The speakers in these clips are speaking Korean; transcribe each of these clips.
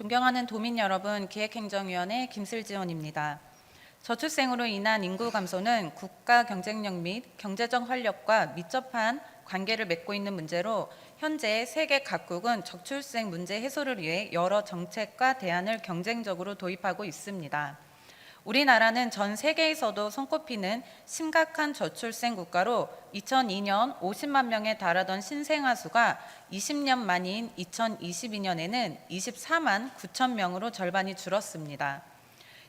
존경하는 도민 여러분, 기획행정위원회 김슬지원입니다. 저출생으로 인한 인구 감소는 국가 경쟁력 및 경제적 활력과 밀접한 관계를 맺고 있는 문제로 현재 세계 각국은 저출생 문제 해소를 위해 여러 정책과 대안을 경쟁적으로 도입하고 있습니다. 우리나라는 전 세계에서도 손꼽히는 심각한 저출생 국가로 2002년 50만 명에 달하던 신생아 수가 20년 만인 2022년에는 24만 9천 명으로 절반이 줄었습니다.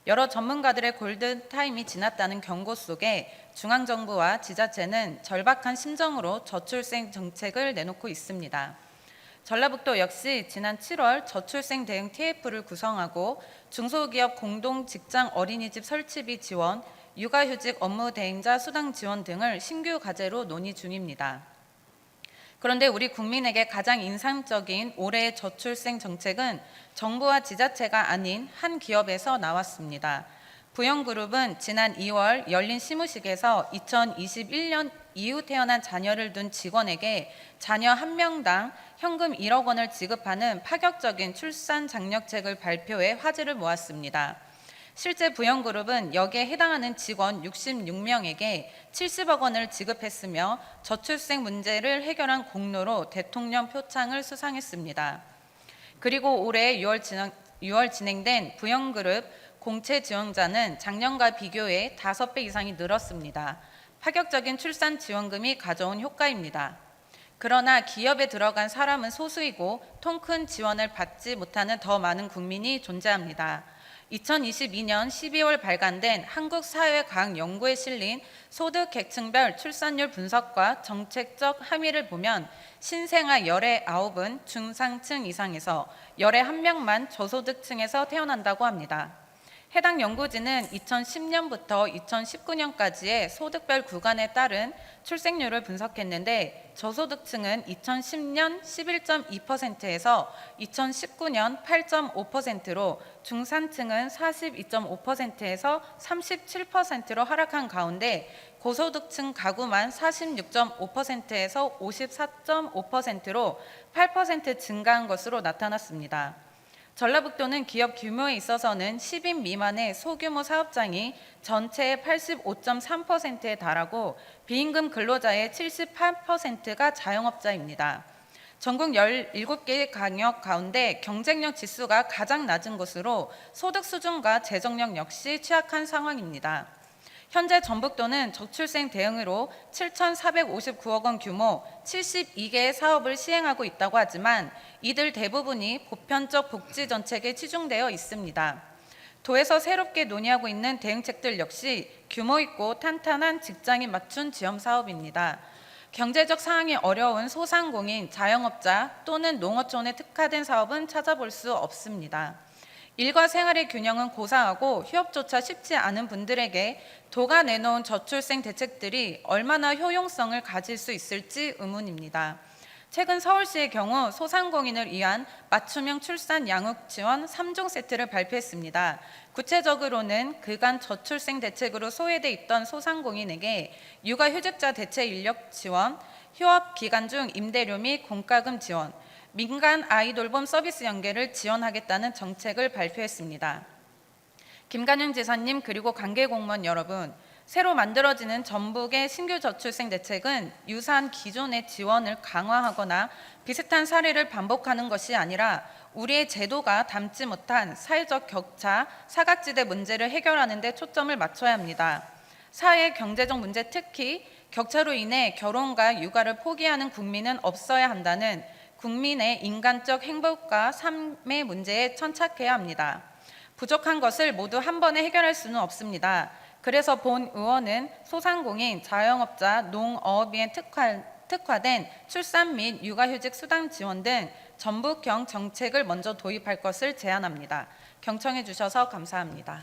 여러 전문가들의 골든타임이 지났다는 경고 속에 중앙정부와 지자체는 절박한 심정으로 저출생 정책을 내놓고 있습니다. 전라북도 역시 지난 7월 저출생 대응 TF를 구성하고 중소기업 공동 직장 어린이집 설치비 지원, 육아휴직 업무 대행자 수당 지원 등을 신규 과제로 논의 중입니다. 그런데 우리 국민에게 가장 인상적인 올해의 저출생 정책은 정부와 지자체가 아닌 한 기업에서 나왔습니다. 부영그룹은 지난 2월 열린 시무식에서 2021년 이후 태어난 자녀를 둔 직원에게 자녀 1명당 현금 1억 원을 지급하는 파격적인 출산 장려책을 발표해 화제를 모았습니다. 실제 부영그룹은 여기에 해당하는 직원 66명에게 70억 원을 지급했으며 저출생 문제를 해결한 공로로 대통령 표창을 수상했습니다. 그리고 올해 6월 진행된 부영그룹 공채 지원자는 작년과 비교해 5배 이상이 늘었습니다. 파격적인 출산 지원금이 가져온 효과입니다. 그러나 기업에 들어간 사람은 소수이고 통큰 지원을 받지 못하는 더 많은 국민이 존재합니다. 2022년 12월 발간된 한국사회과학연구에 실린 소득 계층별 출산율 분석과 정책적 함의를 보면 신생아 열의 9은 중상층 이상에서 열의 1명만 저소득층에서 태어난다고 합니다. 해당 연구진은 2010년부터 2019년까지의 소득별 구간에 따른 출생률을 분석했는데 저소득층은 2010년 11.2%에서 2019년 8.5%로 중산층은 42.5%에서 37%로 하락한 가운데 고소득층 가구만 46.5%에서 54.5%로 8% 증가한 것으로 나타났습니다. 전라북도는 기업 규모에 있어서는 10인 미만의 소규모 사업장이 전체의 85.3%에 달하고 비임금 근로자의 78%가 자영업자입니다. 전국 17개 광역 가운데 경쟁력 지수가 가장 낮은 곳으로 소득 수준과 재정력 역시 취약한 상황입니다. 현재 전북도는 저출생 대응으로 7,459억 원 규모 72개의 사업을 시행하고 있다고 하지만 이들 대부분이 보편적 복지 정책에 치중되어 있습니다. 도에서 새롭게 논의하고 있는 대응책들 역시 규모 있고 탄탄한 직장인 맞춤 지원 사업입니다. 경제적 상황이 어려운 소상공인, 자영업자 또는 농어촌에 특화된 사업은 찾아볼 수 없습니다. 일과 생활의 균형은 고사하고 휴업조차 쉽지 않은 분들에게 도가 내놓은 저출생 대책들이 얼마나 효용성을 가질 수 있을지 의문입니다. 최근 서울시의 경우 소상공인을 위한 맞춤형 출산 양육 지원 3종 세트를 발표했습니다. 구체적으로는 그간 저출생 대책으로 소외돼 있던 소상공인에게 육아휴직자 대체 인력 지원, 휴업 기간 중 임대료 및 공과금 지원, 민간 아이돌봄 서비스 연계를 지원하겠다는 정책을 발표했습니다. 김관영 지사님 그리고 관계 공무원 여러분, 새로 만들어지는 전북의 신규 저출생 대책은 유사한 기존의 지원을 강화하거나 비슷한 사례를 반복하는 것이 아니라 우리의 제도가 담지 못한 사회적 격차, 사각지대 문제를 해결하는 데 초점을 맞춰야 합니다. 사회 경제적 문제, 특히 격차로 인해 결혼과 육아를 포기하는 국민은 없어야 한다는 국민의 인간적 행복과 삶의 문제에 천착해야 합니다. 부족한 것을 모두 한 번에 해결할 수는 없습니다. 그래서 본 의원은 소상공인, 자영업자, 농어업에 특화된 출산 및 육아휴직 수당 지원 등 전북형 정책을 먼저 도입할 것을 제안합니다. 경청해 주셔서 감사합니다.